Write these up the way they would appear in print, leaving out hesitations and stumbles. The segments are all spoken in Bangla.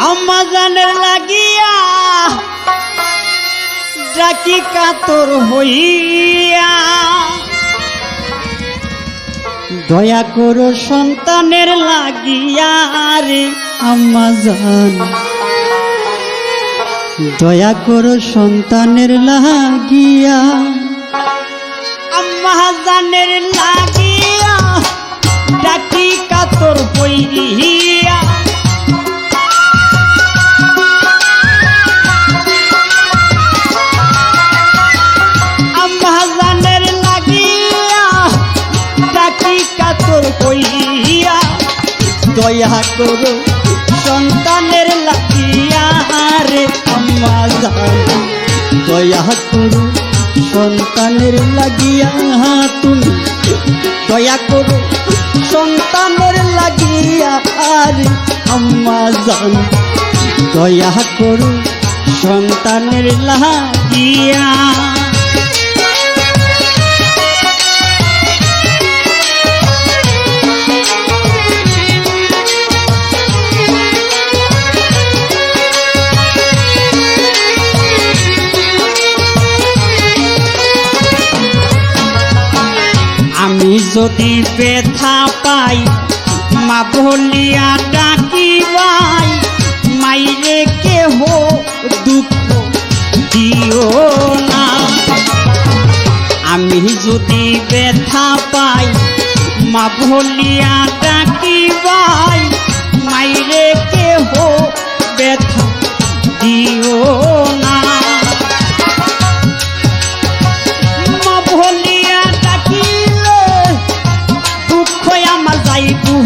আম্মাজানের লাগিয়া ডাকি কাতর হইয়া, দয়া করো সন্তানের লাগিয়া রে আম্মাজান, দয়া করো সন্তানের লাগিয়া। আম্মাজানের লাগিয়া ডাকি কাতর হইয়া, দয়া করো সন্তানের লাগিয়া রে আম্মাজান, দয়া করো সন্তানের লাগিয়া তুমি, দয়া করো সন্তানের লাগিয়া রে আম্মাজান, দয়া করো সন্তানের লাগিয়া। আমি যদি ব্যথা পাই মা বলিয়া ডাকিবাই, মাইরে কেহ দুঃখ দিও না। আমি যদি ব্যথা পাই মা বলিয়া ডাকিবাই, মাইরে কেহ ব্যথা দিও না।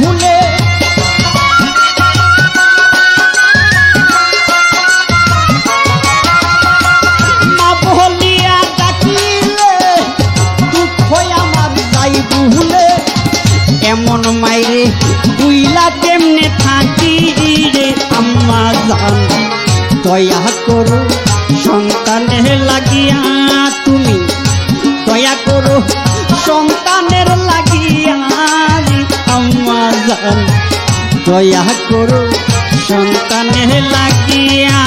ভুলে মা বলিয়া ডাকিলে দুঃখ আমার যাই ভুলে, এমন মাইরে বুইলা কেমনে থাকি রে আম্মাজান, দয়া করো সন্তানের লাগিয়া তুমি, দয়া করো সন্তানের লাগিয়া আম্মাজান, দয়া করো সন্তানের লাগিয়া।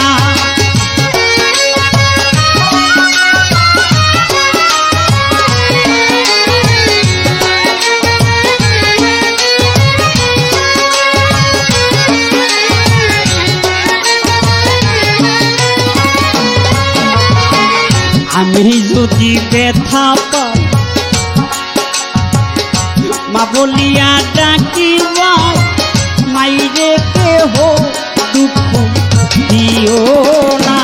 আমি যদি ব্যথা পাই মা বলিয়া ডাকিবাই, মাইরে কেহ দুঃখ দিও না।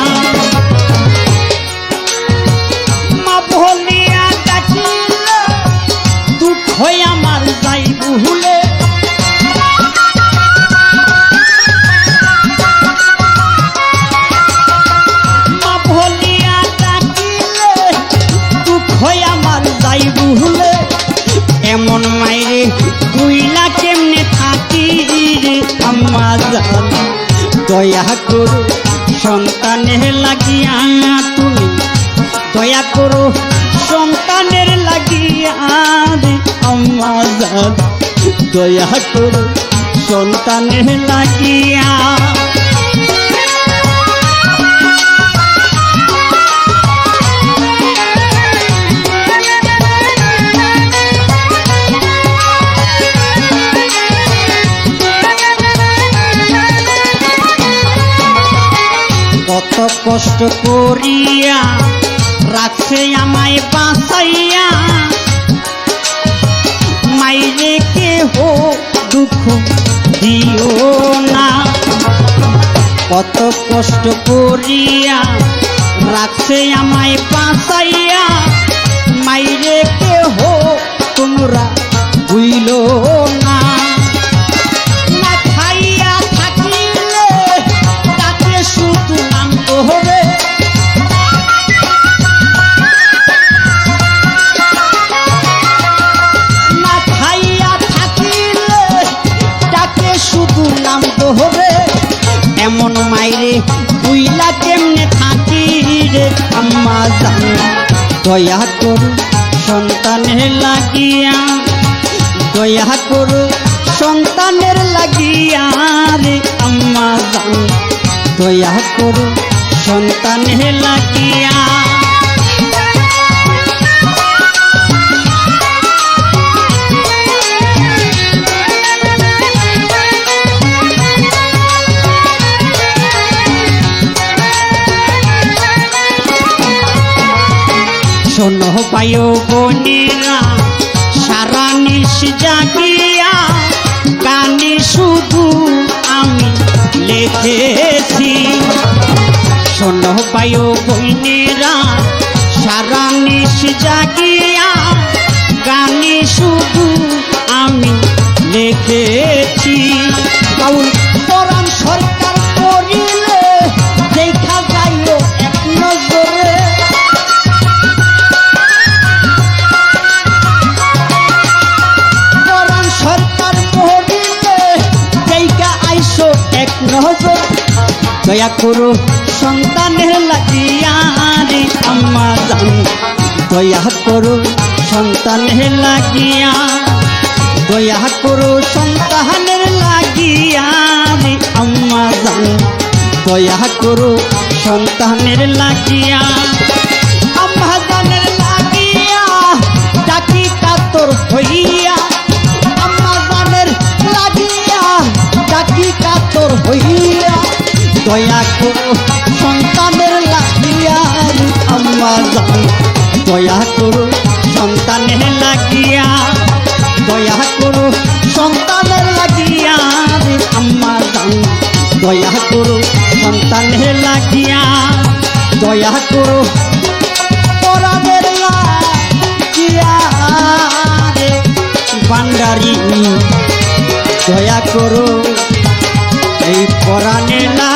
মা বলিয়া ডাকিলে দুঃখ আমার যাই ভুলে, মা বলিয়া ডাকিলে দুঃখ আমার যাই ভুলে, এমন মাইরে বুইলা কেমনে থাকি রে আম্মাজান, দয়া করো সন্তানের লাগিয়া তুমি, দয়া করো সন্তানের লাগিয়া রে আম্মাজান, দয়া করো সন্তানের লাগিয়া। কত কষ্ট করিয়া রাখছে আমায় বাঁচাইয়া, মাইরে কেহ দুঃখ দিও না। কত কষ্ট করিয়া রাখছে আমায় বাঁচাইয়া, মাইরে কেহ তোমরা বুইলো না। না খাইয়া থাকিলে তাতে এমন মাইরে বুইলা কেমনে থাকি রে আম্মা জান দয়া করু সন্তানের লাগিয়া দয়া করু সন্তানের লাগিয়া রে আম্মা জান দয়া করু সন্তানের লাগিয়া শোনো বায়ু বোনেরা সারা নিশ জাগিয়া গানে শুধু আমি লিখেছি শোনো বায়ু বোনেরা সারা নিশ জাগিয়া গানে শুধু আমি লিখেছি কাউল পরাণ সরকার করিলে দেখা যাইও এক নজরে দয়া করো সন্তানের লাগিয়া রে আম্মা জান দয়া করো সন্তানের লাগিয়া দয়া করো সন্তানের লাগিয়া রে আম্মা জান দয়া করো সন্তানের লাগিয়া আম্মা জানের লাগিয়া ডাকি কাতর হইয়া আম্মা জানের লাগিয়া ডাকি কাতর হইয়া দয়া করো সন্তানের লাগিয়া আম্মা জান দয়া করো সন্তানের লাগিয়া দয়া করো সন্তানের লাগিয়া আম্মা জান দয়া করো সন্তানের লাগিয়া দয়া করো পরাণের লাগিয়া রে ভান্ডারি দয়া করো এই পরাণে না